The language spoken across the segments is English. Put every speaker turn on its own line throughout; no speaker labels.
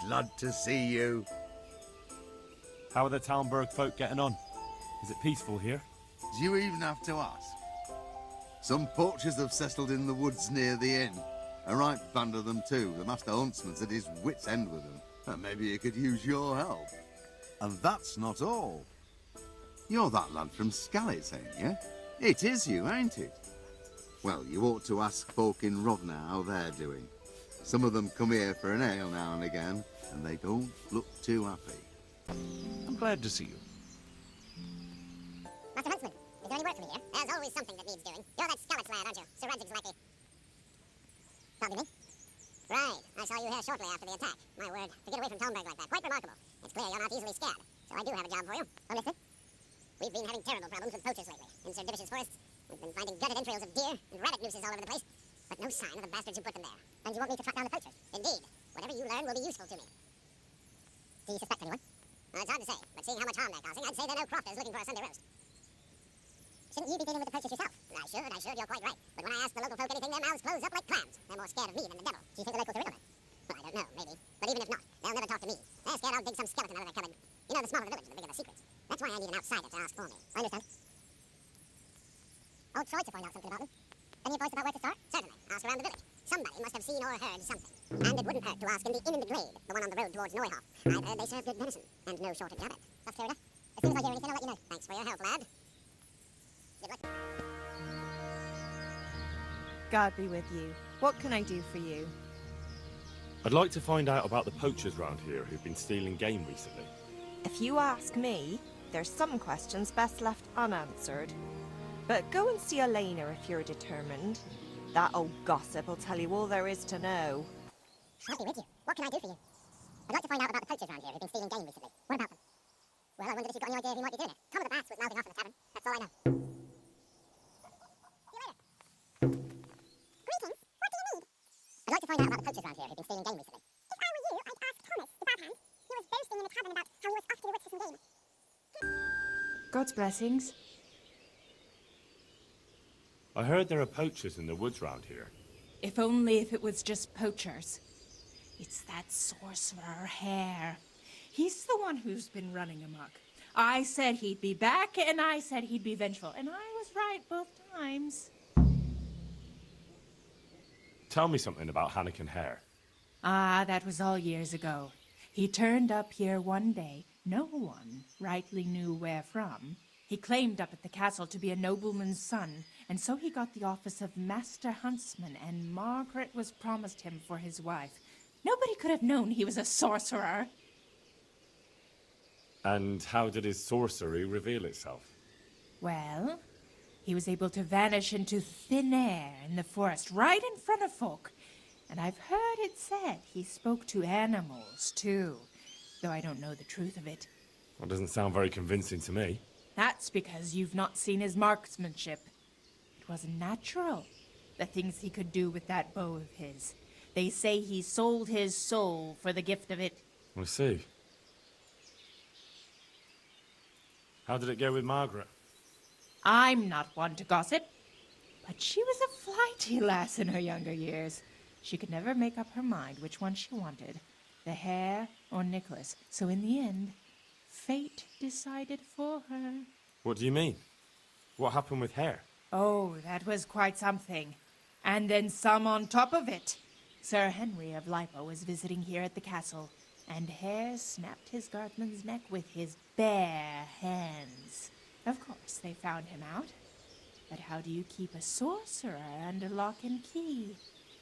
Glad to see you.
How are the Talmberg folk getting on? Is it peaceful here?
Do you even have to ask? Some poachers have settled in the woods near the inn. A right band of them too. The master huntsman's at his wit's end with them. And maybe he could use your help. And that's not all. You're that lad from Skalitz, ain't you? It is you, ain't it? Well, you ought to ask folk in Rovna how they're doing. Some of them come here for an ale now and again, and they don't look too happy.
I'm glad to see you.
Master Huntsman, is there any work for me here? There's always something that needs doing. You're that Skalitz lad, aren't you? Sir Redzig's lackey. Talking to me? Right, I saw you here shortly after the attack. My word, to get away from Talmberg like that, quite remarkable. It's clear you're not easily scared, so I do have a job for you. Oh, listen. We've been having terrible problems with poachers lately. In Sir Divish's forests, we've been finding gutted entrails of deer and rabbit nooses all over the place, but no sign of the bastards who put them there. And you want me to track down the poachers? Indeed. Whatever you learn will be useful to me. Do you suspect anyone? Well, it's hard to say, but seeing how much harm they're causing, I'd say they're no crofters looking for a Sunday roast. Shouldn't you be dealing with the poachers yourself? I should, you're quite right. But when I ask the local folk anything, their mouths close up like clams. They're more scared of me than the devil. Do you think the locals are in on it? Well, I don't know, maybe. But even if not, they'll never talk to me. They're scared I'll dig some skeleton out of their cupboard. You know, the smaller the village, the bigger the secrets. That's why I need an outsider to ask for me. I understand. I'll try to find out something about them. Any advice about where to start? Certainly. Ask around the village. Somebody must have seen or heard something. And it wouldn't hurt to ask in the inn in the glade, the one on the road towards Neuhof. I've heard they serve good venison, and no shortage of it. That's fair enough. As soon as I hear anything, I'll let you know. Thanks for your help, lad. Good luck.
God be with you. What can I do for you?
I'd like to find out about the poachers round here who've been stealing game recently.
If you ask me, there's some questions best left unanswered. But go and see Elena if you're determined. That old gossip will tell you all there is to know.
I'll be with you. What can I do for you? I'd like to find out about the poachers around here who've been stealing game recently. What about them? Well, I wondered if you've got any idea if he might be doing it. Tom of the Baths was mouthing off in the tavern. That's all I know. See you later. Greetings. What do you need? I'd like to find out about the poachers around here who've been stealing game recently. If I were you, I'd ask Thomas, the barhand. He was boasting in the tavern about how he was off to the woods for some game.
God's blessings.
I heard there are poachers in the woods round here.
If only if it was just poachers. It's that sorcerer Hare. He's the one who's been running amok. I said he'd be back, and I said he'd be vengeful, and I was right both times.
Tell me something about Hannikin Hare.
Ah, that was all years ago. He turned up here one day. No one rightly knew where from. He claimed up at the castle to be a nobleman's son, and so he got the office of Master Huntsman, and Margaret was promised him for his wife. Nobody could have known he was a sorcerer.
And how did his sorcery reveal itself?
Well, he was able to vanish into thin air in the forest right in front of folk. And I've heard it said he spoke to animals, too, though I don't know the truth of it.
Well, doesn't sound very convincing to me.
That's because you've not seen his marksmanship. It wasn't natural, the things he could do with that bow of his. They say he sold his soul for the gift of it.
I see. How did it go with Margaret?
I'm not one to gossip, but she was a flighty lass in her younger years. She could never make up her mind which one she wanted, the Hare or Nicholas. So in the end, fate decided for her.
What do you mean? What happened with Hare?
Oh, that was quite something. And then some on top of it. Sir Henry of Lipo was visiting here at the castle, and Hare snapped his guardsman's neck with his bare hands. Of course, they found him out. But how do you keep a sorcerer under lock and key?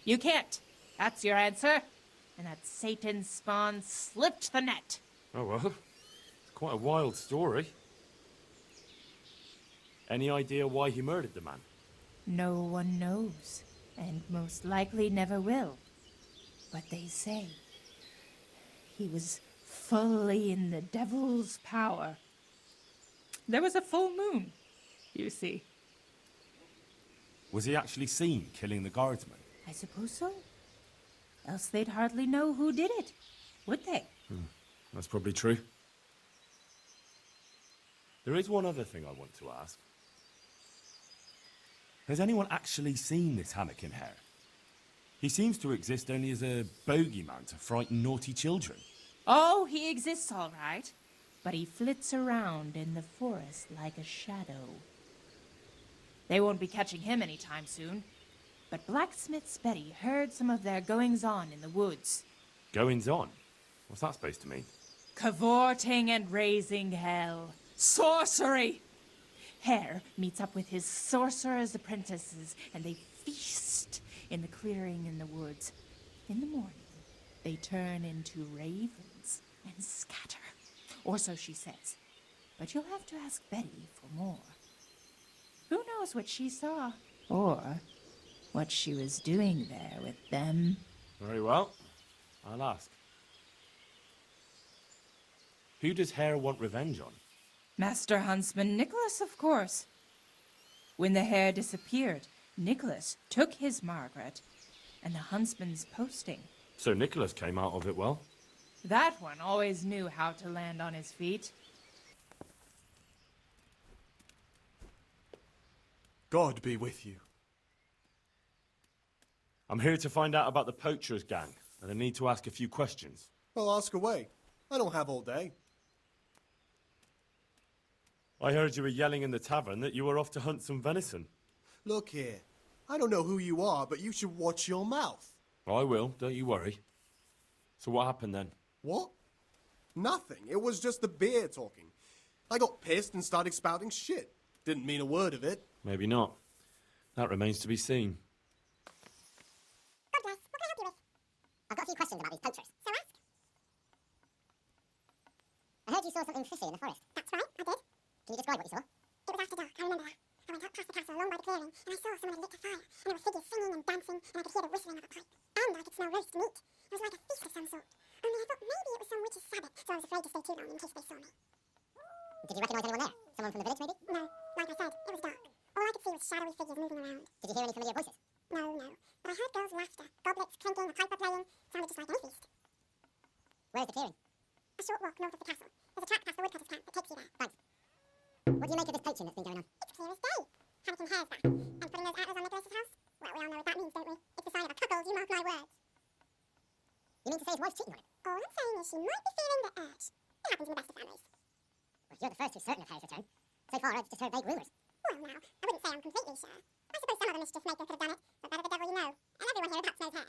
You can't. That's your answer. And that Satan's spawn slipped the net.
Oh, well, it's quite a wild story. Any idea why he murdered the man?
No one knows, and most likely never will. But they say he was fully in the devil's power. There was a full moon, you see.
Was he actually seen killing the guardsman?
I suppose so. Else they'd hardly know who did it, would they?
That's probably true. There is one other thing I want to ask. Has anyone actually seen this Hannikin Hare? He seems to exist only as a bogeyman to frighten naughty children.
Oh, he exists all right, but he flits around in the forest like a shadow. They won't be catching him anytime soon, but Blacksmith's Betty heard some of their goings-on in the woods.
Goings-on? What's that supposed to mean?
Cavorting and raising hell. Sorcery! Hare meets up with his sorcerer's apprentices, and they feast in the clearing in the woods. In the morning, they turn into ravens and scatter. Or so she says. But you'll have to ask Betty for more. Who knows what she saw? Or what she was doing there with them?
Very well. I'll ask. Who does Hare want revenge on?
Master Huntsman Nicholas, of course. When the hare disappeared, Nicholas took his Margaret and the huntsman's posting.
So Nicholas came out of it well?
That one always knew how to land on his feet.
God be with you.
I'm here to find out about the poachers gang, and I need to ask a few questions.
Well, ask away. I don't have all day.
I heard you were yelling in the tavern that you were off to hunt some venison.
Look here. I don't know who you are, but you should watch your mouth.
I will, don't you worry. So what happened then?
What? Nothing. It was just the beer talking. I got pissed and started spouting shit. Didn't mean a word of it.
Maybe not. That remains to be seen.
God bless. What can I help you with? I've got a few questions about these poachers. So ask. I heard you saw something fishy in the forest. That's right, I did. Can you describe what you saw? It was after dark, I remember that. I went out past the castle along by the clearing, and I saw someone had lit a fire, and there were figures singing and dancing, and I could hear the whistling of a pipe. And I could smell roast meat. It was like a feast of some sort. Only I thought maybe it was some witch's sabbath, so I was afraid to stay too long in case they saw me. Did you recognise anyone there? Someone from the village, maybe? No. Like I said, it was dark. All I could see was shadowy figures moving around. Did you hear any familiar voices? No. But I heard girls' laughter, goblets clinking, a piper playing. Sounded just like any feast. Where's the clearing? A short walk north of the castle. There's a track past the woodcutter's camp that takes you there. Thanks. What do you make of this poaching that's been going on? It's clear as day. Hammocking hares back. And putting those antlers on Nicholas's house? Well, we all know what that means, don't we? It's the sign of a cuckold, you mark my words. You mean to say his wife's cheating on him? All I'm saying is she might be feeling the urge. It happens in the best of families. Well, you're the first who's certain of Harry's return. So far, I've just heard vague rumours. Well, now, I wouldn't say I'm completely sure. I suppose some of the mischief maker could have done it, but better the devil you know. And everyone here perhaps knows her.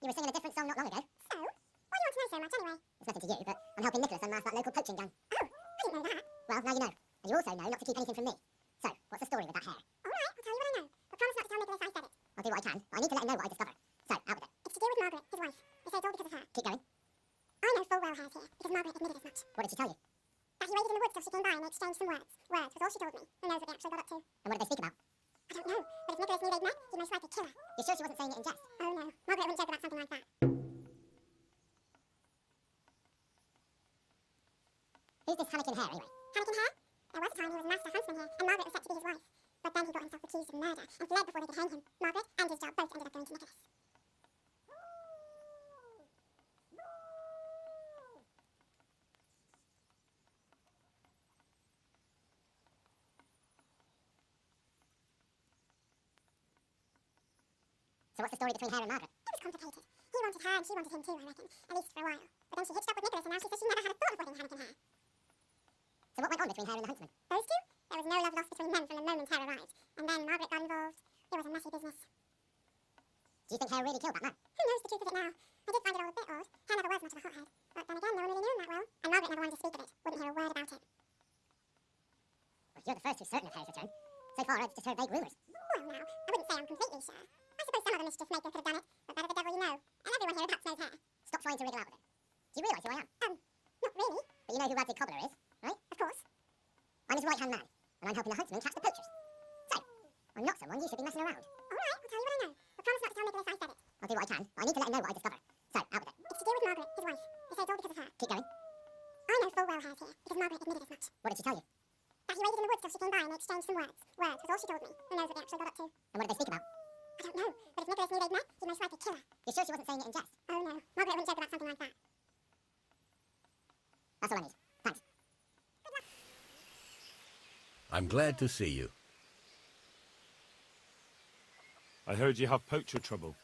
You were singing a different song not long ago. So? Why do you want to know so much, anyway? It's nothing to you, but I'm helping Nicholas unmask that local poaching gang. Oh, I didn't know that. Well, now you know. And you also know not to keep anything from me. So, what's the story with that hare? All right, I'll tell you what I know. But promise not to tell Nicholas I said it. I'll do what I can, but I need to let him know what I discover. So, out with it. It's to do with Margaret, his wife. They say it's all because of her. Keep going. I know full well Hare's here, because Margaret admitted as much. What did she tell you? That he waited in the woods till she came by and they exchanged some words. Words was all she told me. Who knows what they actually got up to? And what did they speak about? I don't know, but if Nicholas knew they'd met, he'd most likely kill her. You sure she wasn't saying it in jest? Oh no, Margaret wouldn't joke about something like that. Who's this Hammocking Hare, anyway? Hammocking Hare? There was a time he was master huntsman here, and Margaret was set to be his wife. But then he got himself accused of murder, and fled before they could hang him. Margaret and his job both ended up going to Nicholas. So what's the story between Hare and Margaret? It was complicated. He wanted her and she wanted him too, I reckon. At least for a while. But then she hitched up with Nicholas and now she says she never had a thought of wedding Hammocking Hare. So what went on between Hare and the huntsman? Those two? There was no love lost between them from the moment Hare arrived. And then Margaret got involved. It was a messy business. Do you think Hare really killed that man? Who knows the truth of it now? I did find it all a bit odd. Hare never was much of a hothead. But then again, no one really knew him that well. And Margaret never wanted to speak of it. Wouldn't hear a word about it. Well, you're the first who's certain of Hare's return. So far, I've just heard vague rumours. Well, now, I wouldn't say I'm completely sure. I suppose some of the mischief maker could have done it, but better the devil you know. And everyone here perhaps knows Hare. Stop trying to wriggle out with it. Do you realise who I am? Not really. But you know who Radley Cobbler is, right? Of course. I'm his right-hand man, and I'm helping the huntsman catch the poachers. So, I'm not someone you should be messing around. All right, I'll tell you what I know. But promise not to tell Nicholas I said it. I'll do what I can, but I need to let him know what I discover. So, out with it. It's to do with Margaret, his wife. They say it's all because of her. Keep going. I know full well Hare's here, because Margaret admitted as much. What did she tell you? That he waited in the woods till she came by and they exchanged some words. Words was all she told me. Who knows what they actually got up to? And what did they speak about? I don't know, but if Nicholas knew they'd met, he'd most likely kill her. You sure she wasn't saying it in jest? Oh no, Margaret wouldn't joke about something like that. That's all I need. Thanks. Good luck.
I'm glad to see you.
I heard you have poacher trouble.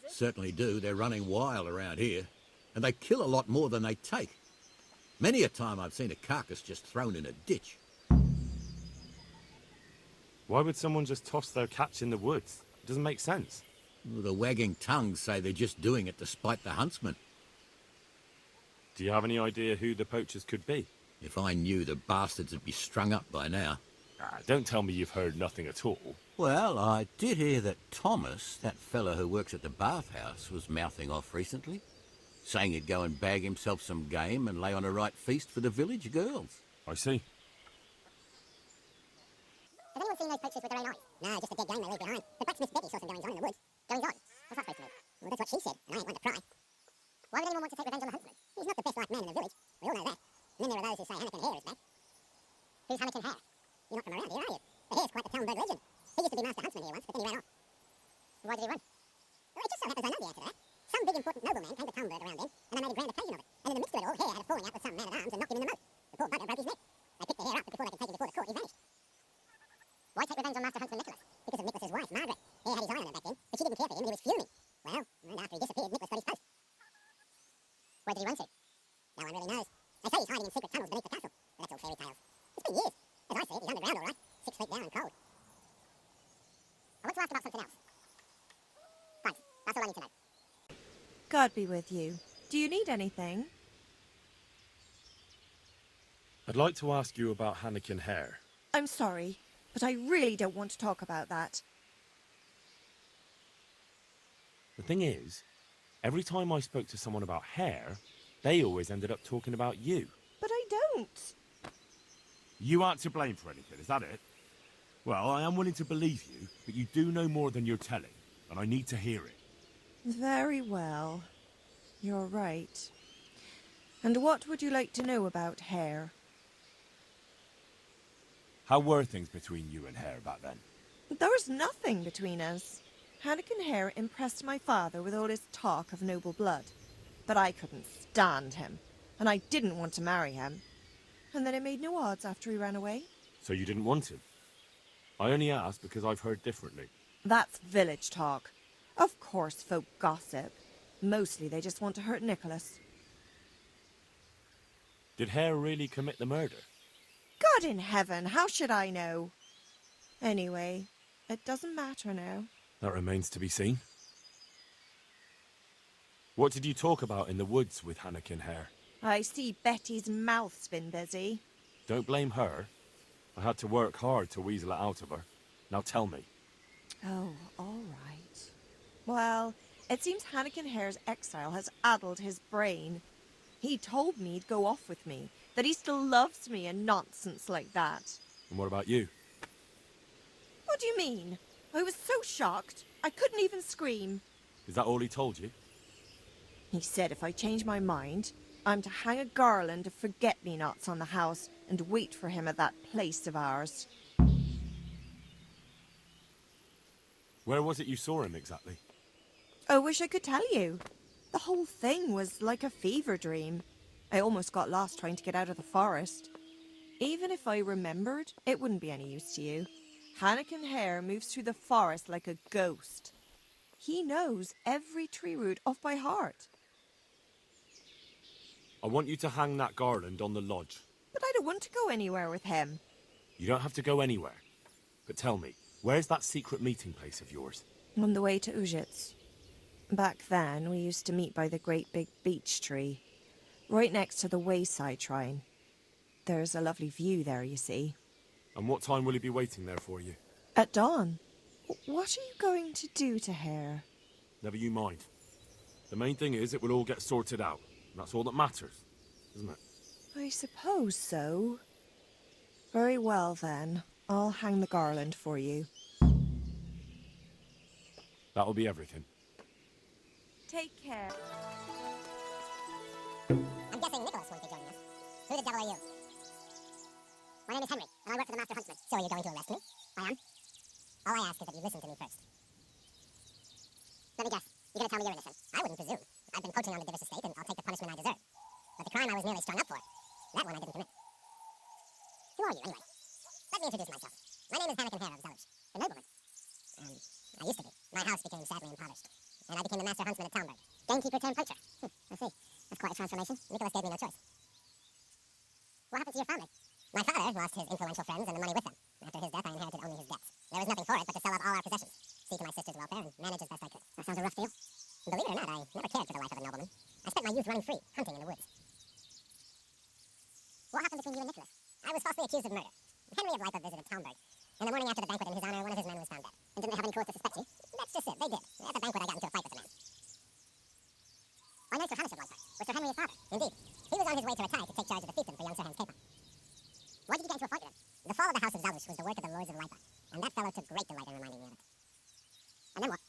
Certainly do. They're running wild around here. and they kill a lot more than they take. Many a time I've seen a carcass just thrown in a ditch.
Why would someone just toss their catch in the woods? It doesn't make sense.
The wagging tongues say they're just doing it to spite the huntsman.
Do you have any idea who the poachers could be?
If I knew, the bastards would be strung up by now.
Don't tell me you've heard nothing at all.
Well, I did hear that Thomas, that fella who works at the bathhouse, was mouthing off recently, saying he'd go and bag himself some game and lay on a right feast for the village girls.
I see.
Has anyone seen those poachers with their own eyes? No, just the dead game they leave behind. But Blacksmith Betty saw some goings-on in the woods. Goings-on? What's that supposed to mean? Well, that's what she said, and I ain't one to pry. Why would anyone want to take revenge on the huntsman? He's not the best-liked man in the village. We all know that. And then there are those who say Hannikin Hare is bad. Who's Hannikin Hare? You're not from around here, are you? But Hare's quite the Talmberg legend. He used to be master huntsman here once, but then he ran off. Why did he run? Well, it just so happens I know the answer to that. Some big important nobleman came to Talmberg around then, and they made a grand occasion of it. And in the midst of it all, Hare had a falling out with some man-at-arms and knocked him in the moat. The poor bugger broke his neck. They picked the Hare up, but before they could take him before the court, he vanished. Why take revenge on Master Huntsman Nicholas? Because of Nicholas's wife, Margaret. Hare had his eye on her back then, but she didn't care for him and he was fuming. Well, and after he disappeared, Nicholas got his post. Where did he run to? No one really knows. They say he's hiding in secret tunnels beneath the castle, but that's all fairy tales. It's been years. As I see it, he's underground all right. 6 feet down and cold. I want to ask about something else. Thanks. That's all I need to know.
God be with you. Do you need anything?
I'd like to ask you about Hannikin Hare.
I'm sorry, but I really don't want to talk about that.
The thing is, every time I spoke to someone about Hare, they always ended up talking about you.
But I don't.
You aren't to blame for anything, is that it? Well, I am willing to believe you, but you do know more than you're telling, and I need to hear it.
Very well. You're right. And what would you like to know about Hare?
How were things between you and Hare back then?
There was nothing between us. Hannikin Hare impressed my father with all his talk of noble blood. But I couldn't stand him, and I didn't want to marry him. And then it made no odds after he ran away.
So you didn't want him? I only asked because I've heard differently.
That's village talk. Of course folk gossip. Mostly they just want to hurt Nicholas.
Did Hare really commit the murder?
God in heaven, how should I know? Anyway, it doesn't matter now.
That remains to be seen. What did you talk about in the woods with Hannikin Hare?
I see Betty's mouth's been busy.
Don't blame her. I had to work hard to weasel it out of her. Now tell me.
Oh, all right. Well, it seems Hannikin Hare's exile has addled his brain. He told me he'd go off with me, that he still loves me and nonsense like that.
And what about you?
What do you mean? I was so shocked, I couldn't even scream.
Is that all he told you?
He said if I change my mind, I'm to hang a garland of forget-me-nots on the house and wait for him at that place of ours.
Where was it you saw him exactly?
I wish I could tell you. The whole thing was like a fever dream. I almost got lost trying to get out of the forest. Even if I remembered, it wouldn't be any use to you. Hannikin Hare moves through the forest like a ghost. He knows every tree root off by heart.
I want you to hang that garland on the lodge.
But I don't want to go anywhere with him.
You don't have to go anywhere. But tell me, where's that secret meeting place of yours?
On the way to Ujitz. Back then, we used to meet by the great big beech tree, right next to the wayside shrine. There's a lovely view there, you see.
And what time will he be waiting there for you?
At dawn. What are you going to do to Hare?
Never you mind. The main thing is it will all get sorted out. And that's all that matters, isn't it?
I suppose so. Very well, then. I'll hang the garland for you.
That'll be everything.
Take care.
I'm guessing Nicholas won't be joining us. Who the devil are you? My name is Henry, and I work for the Master Huntsman. So are you going to arrest me? I am. All I ask is that you listen to me first. Let me guess. You're going to tell me you're innocent. I wouldn't presume. I've been poaching on the Divis estate, and I'll take the punishment I deserve. But the crime I was merely strung up for, that one I didn't commit. Who are you, anyway? Let me introduce myself. My name is Hannikin Hare of Zellish, the nobleman. I used to be. My house became sadly impoverished, and I became the Master Huntsman at Talmberg. Gamekeeper turned poacher. I see. That's quite a transformation. Nicholas gave me no choice. What happened to your family? My father lost his influential friends and the money with them. After his death, I inherited only his debts. There was nothing for it but to sell off all our possessions, see to my sister's welfare, and manage as best I could. That sounds a rough deal. Believe it or not, I never cared for the life of a nobleman. I spent my youth running free, hunting in the woods. What happened between you and Nicholas? I was falsely accused of murder. Henry of Lipa visited Talmberg. And the morning after the banquet in his honor, one of his men was found dead. And didn't they have any cause to suspect you? That's just it, they did. At the banquet, I got into a fight with the man. I know Sir Hamish of Lipa. Was Sir Henry his father? Indeed. He was on his way to Rattay to take charge of the fiefdom for young Sir Hans Capon. Why did you get into a fight with him? The fall of the House of Zalush was the work of the Lords of Lipa, and that fellow took great delight in reminding me of it. And then what?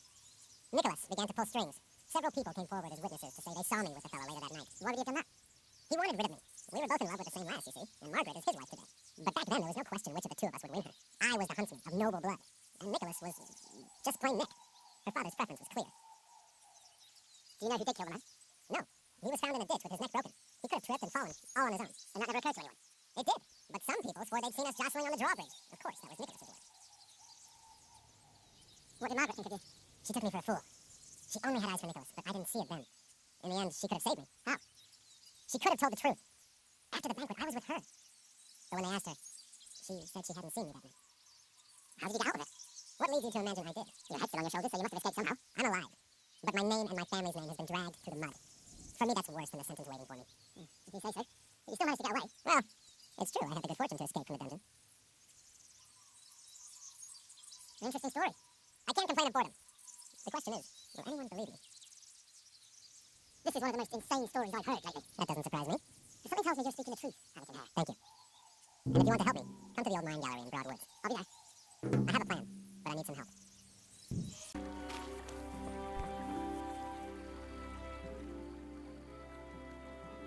Nicholas began to pull strings. Several people came forward as witnesses to say they saw me with the fellow later that night. Why would he have done that? He wanted rid of me. We were both in love with the same lass, you see, and Margaret is his wife today. But back then, there was no question which of the two of us would win her. I was the huntsman of noble blood, and Nicholas was just plain Nick. Her father's preference was clear. Do you know who did kill the man? No. He was found in a ditch with his neck broken. He could have tripped and fallen, all on his own, and that never occurred to anyone. It did, but some people swore they'd seen us jostling on the drawbridge. Of course, that was Nicholas's word. What did Margaret think of you? She took me for a fool. She only had eyes for Nicholas, but I didn't see it then. In the end, she could have saved me. How? She could have told the truth. After the banquet, I was with her. But when they asked her, she said she hadn't seen me that night. How did you get out of it? What leads you to imagine I did? Your head's still on your shoulders, so you must have escaped somehow. I'm alive. But my name and my family's name has been dragged through the mud. For me, that's worse than the sentence waiting for me. If you say so. But you still managed to get away. Well, it's true. I had the good fortune to escape from the dungeon. An interesting story. I can't complain of boredom. The question is, will anyone believe me? This is one of the most insane stories I've heard lately. That doesn't surprise me. Something tells me you're speaking the truth, Hamilton Hare. Thank you. And if you want to help me, come to the old mine gallery in Broad Woods. I'll be there. I have a plan, but I need some help.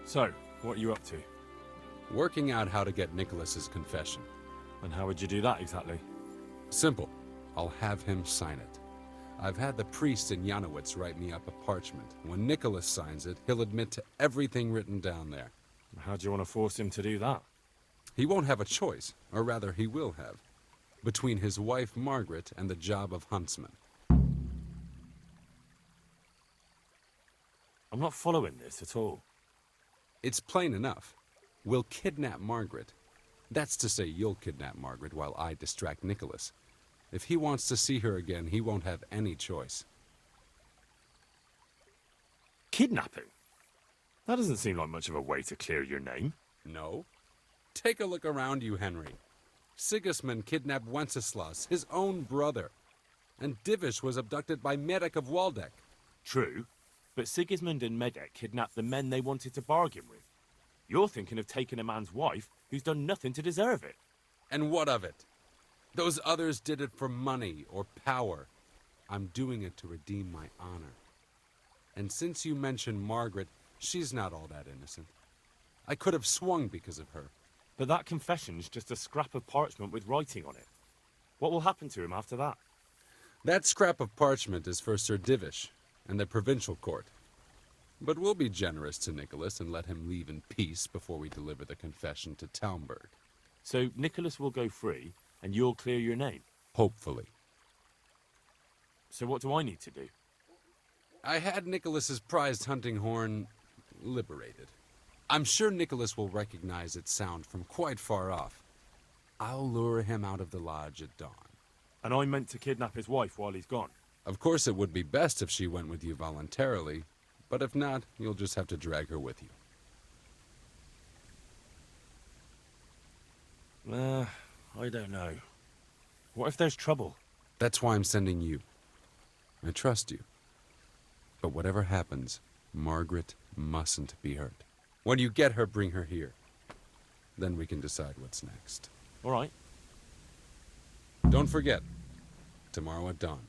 So, what are you up to?
Working out how to get Nicholas's confession.
And how would you do that exactly?
Simple. I'll have him sign it. I've had the priest in Janowitz write me up a parchment. When Nicholas signs it, he'll admit to everything written down there.
How do you want to force him to do that?
He won't have a choice, or rather he will have, between his wife Margaret and the job of huntsman.
I'm not following this at all.
It's plain enough. We'll kidnap Margaret. That's to say, you'll kidnap Margaret while I distract Nicholas. If he wants to see her again, he won't have any choice.
Kidnapping? That doesn't seem like much of a way to clear your name.
No? Take a look around you, Henry. Sigismund kidnapped Wenceslas, his own brother. And Divish was abducted by Medek of Waldeck.
True, but Sigismund and Medek kidnapped the men they wanted to bargain with. You're thinking of taking a man's wife who's done nothing to deserve it.
And what of it? Those others did it for money or power. I'm doing it to redeem my honor. And since you mentioned Margaret, she's not all that innocent. I could have swung because of her.
But that confession's just a scrap of parchment with writing on it. What will happen to him after that?
That scrap of parchment is for Sir Divish and the provincial court. But we'll be generous to Nicholas and let him leave in peace before we deliver the confession to Talmberg.
So Nicholas will go free, and you'll clear your name?
Hopefully.
So what do I need to do?
I had Nicholas's prized hunting horn liberated. I'm sure Nicholas will recognize its sound from quite far off. I'll lure him out of the lodge at dawn.
And I meant to kidnap his wife while he's gone?
Of course it would be best if she went with you voluntarily, but if not, you'll just have to drag her with you.
I don't know. What if there's trouble?
That's why I'm sending you. I trust you. But whatever happens, Margaret mustn't be hurt. When you get her, bring her here. Then we can decide what's next.
All right.
Don't forget, tomorrow at dawn.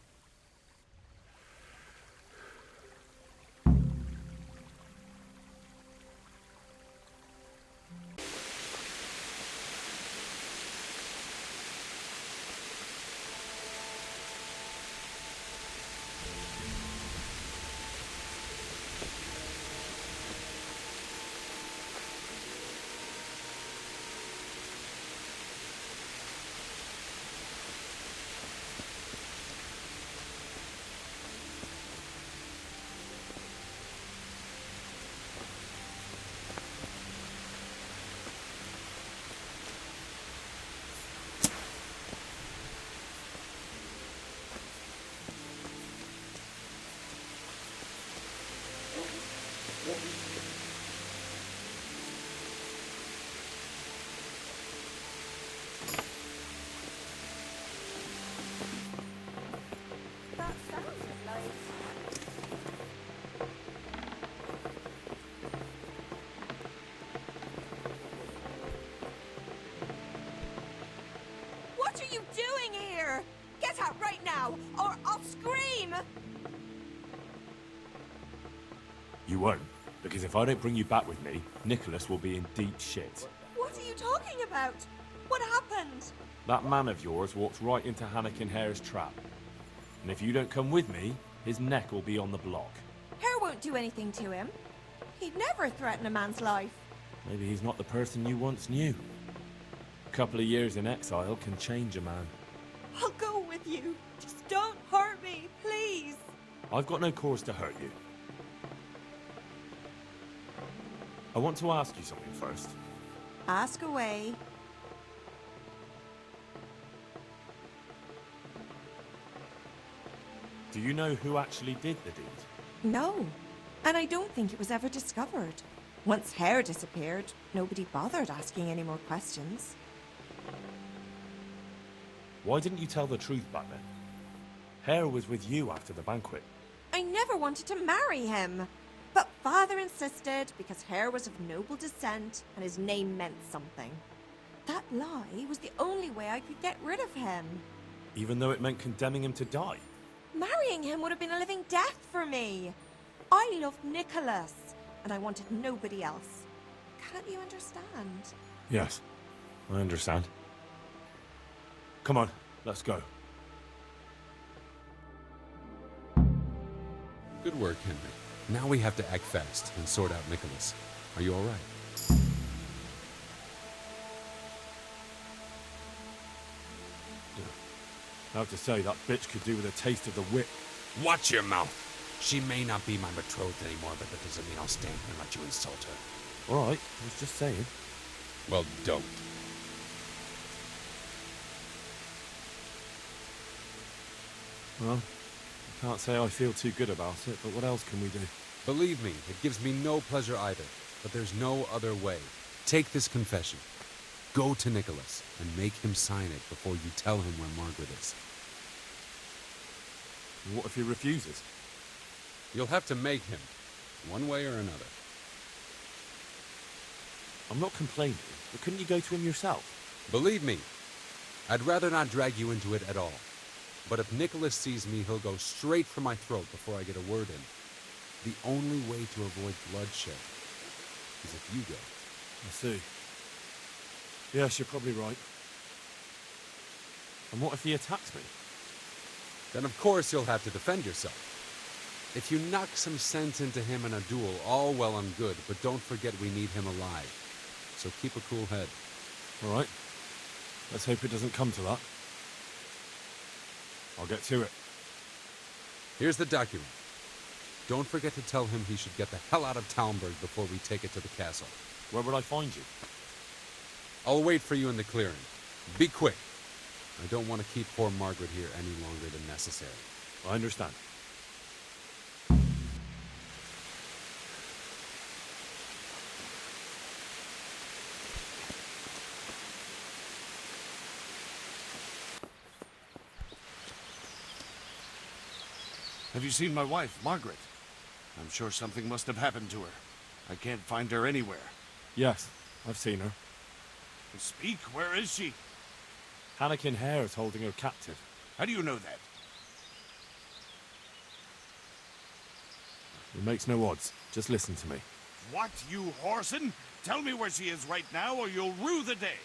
That sounds nice. What are you doing here? Get out right now, or I'll scream!
You won't, because if I don't bring you back with me, Nicholas will be in deep shit.
What are you talking about? What happened?
That man of yours walked right into Hannikin Hare's trap. And if you don't come with me, his neck will be on the block.
Hare won't do anything to him. He'd never threaten a man's life.
Maybe he's not the person you once knew. A couple of years in exile can change a man.
I'll go with you. Just don't hurt me, please.
I've got no cause to hurt you. I want to ask you something first.
Ask away.
Do you know who actually did the deed?
No. And I don't think it was ever discovered. Once Hare disappeared, nobody bothered asking any more questions.
Why didn't you tell the truth back then? Hare was with you after the banquet.
I never wanted to marry him. But father insisted because Hare was of noble descent and his name meant something. That lie was the only way I could get rid of him.
Even though it meant condemning him to die?
Marrying him would have been a living death for me. I loved Nicholas, and I wanted nobody else. Can't you understand?
Yes, I understand. Come on, let's go.
Good work, Henry. Now we have to act fast and sort out Nicholas. Are you all right?
I have to say, that bitch could do with a taste of the whip.
Watch your mouth. She may not be my betrothed anymore, but that doesn't mean I'll stand here and let you insult her.
All right, I was just saying.
Well, don't.
Well, I can't say I feel too good about it, but what else can we do?
Believe me, it gives me no pleasure either, but there's no other way. Take this confession. Go to Nicholas and make him sign it before you tell him where Margaret is.
And what if he refuses?
You'll have to make him, one way or another.
I'm not complaining, but couldn't you go to him yourself?
Believe me, I'd rather not drag you into it at all. But if Nicholas sees me, he'll go straight for my throat before I get a word in. The only way to avoid bloodshed is if you go.
I see. Yes, you're probably right. And what if he attacks me?
Then of course you'll have to defend yourself. If you knock some sense into him in a duel, all well and good, but don't forget we need him alive. So keep a cool head.
All right. Let's hope it doesn't come to that. I'll get to it.
Here's the document. Don't forget to tell him he should get the hell out of Talmberg before we take it to the castle.
Where would I find you?
I'll wait for you in the clearing. Be quick. I don't want to keep poor Margaret here any longer than necessary.
I understand.
Have you seen my wife, Margaret? I'm sure something must have happened to her. I can't find her anywhere.
Yes, I've seen her.
Speak, where is she?
Hannikin Hare is holding her captive.
How do you know that?
It makes no odds. Just listen to me.
What, you whoreson? Tell me where she is right now, or you'll rue the day.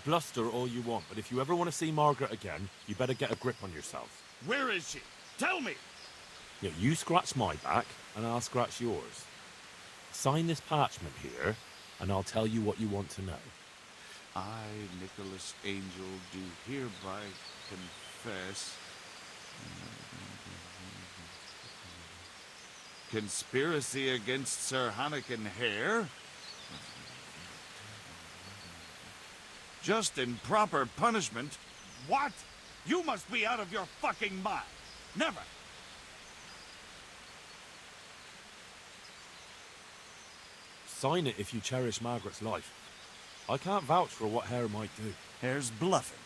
Bluster all you want, but if you ever want to see Margaret again, you better get a grip on yourself.
Where is she? Tell me!
Yeah, you scratch my back, and I'll scratch yours. Sign this parchment here, and I'll tell you what you want to know.
I, Nicholas Angel, do hereby confess... conspiracy against Sir Hannikin Hare? Just in proper punishment? What? You must be out of your fucking mind. Never.
Sign it if you cherish Margaret's life. I can't vouch for what Hare might do.
Hare's bluffing.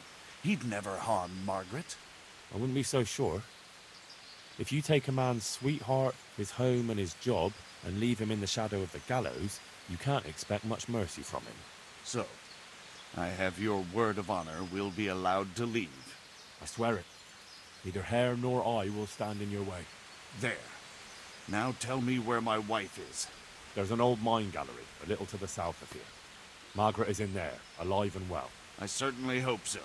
He'd never harm Margaret.
I wouldn't be so sure. If you take a man's sweetheart, his home and his job, and leave him in the shadow of the gallows, you can't expect much mercy from him.
So, I have your word of honor we'll be allowed to leave.
I swear it. Neither Hare nor I will stand in your way.
There. Now tell me where my wife is.
There's an old mine gallery, a little to the south of here. Margaret is in there, alive and well.
I certainly hope so.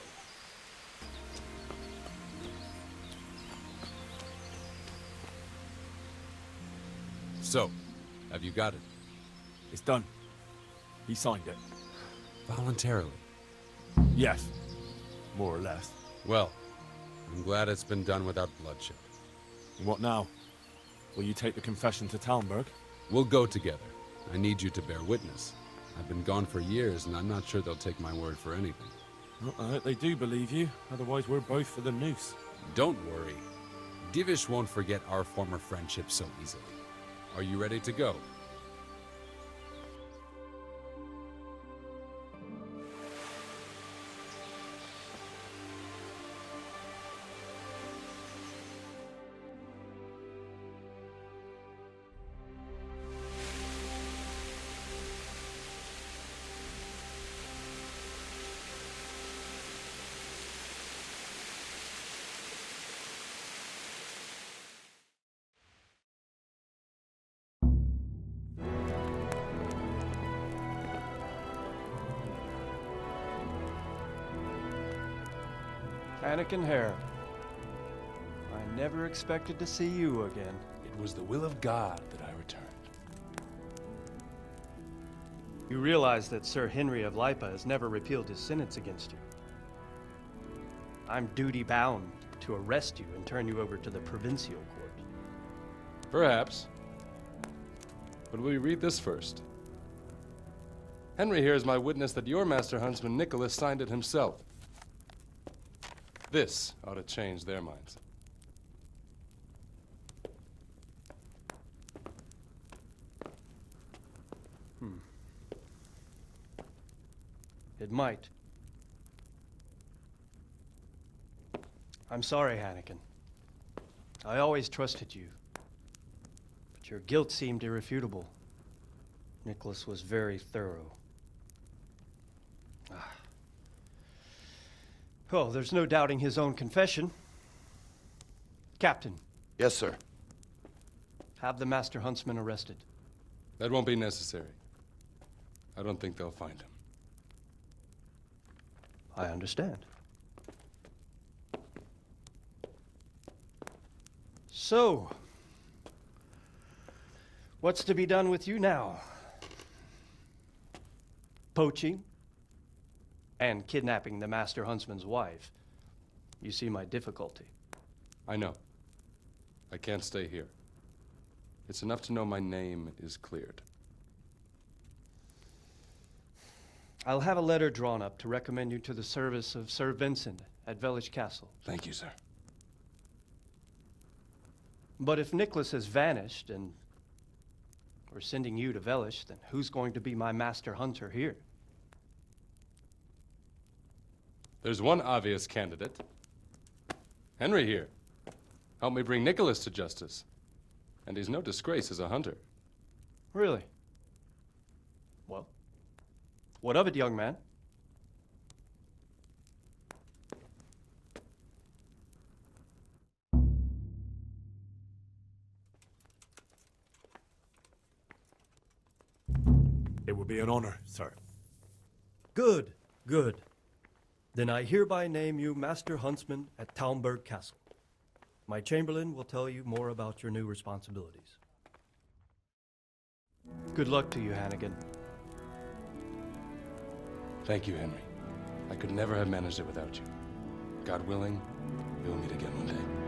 So, have you got it?
It's done. He signed it.
Voluntarily?
Yes. More or less.
Well, I'm glad it's been done without bloodshed.
And what now? Will you take the confession to Talmberg?
We'll go together. I need you to bear witness. I've been gone for years, and I'm not sure they'll take my word for anything.
Well, I hope they do believe you. Otherwise, we're both for the noose.
Don't worry. Divish won't forget our former friendship so easily. Are you ready to go?
Anakin Hare. I never expected to see you again.
It was the will of God that I returned.
You realize that Sir Henry of Lipa has never repealed his sentence against you. I'm duty-bound to arrest you and turn you over to the Provincial Court.
Perhaps. But will you read this first? Henry here is my witness that your master huntsman Nicholas signed it himself. This ought to change their minds.
It might. I'm sorry, Anakin. I always trusted you. But your guilt seemed irrefutable. Nicholas was very thorough. Oh, there's no doubting his own confession. Captain.
Yes, sir.
Have the Master Huntsman arrested.
That won't be necessary. I don't think they'll find him.
I understand. So, what's to be done with you now? Poaching? And kidnapping the Master Huntsman's wife. You see my difficulty.
I know. I can't stay here. It's enough to know my name is cleared.
I'll have a letter drawn up to recommend you to the service of Sir Vincent at Vellish Castle.
Thank you, sir.
But if Nicholas has vanished and we're sending you to Vellish, then who's going to be my master hunter here?
There's one obvious candidate. Henry here. Help me bring Nicholas to justice. And he's no disgrace as a hunter.
Really? Well, what of it, young man?
It would be an honor, sir.
Good, good. Then I hereby name you Master Huntsman at Talmberg Castle. My Chamberlain will tell you more about your new responsibilities. Good luck to you, Hannigan.
Thank you, Henry. I could never have managed it without you. God willing, we'll meet again one day.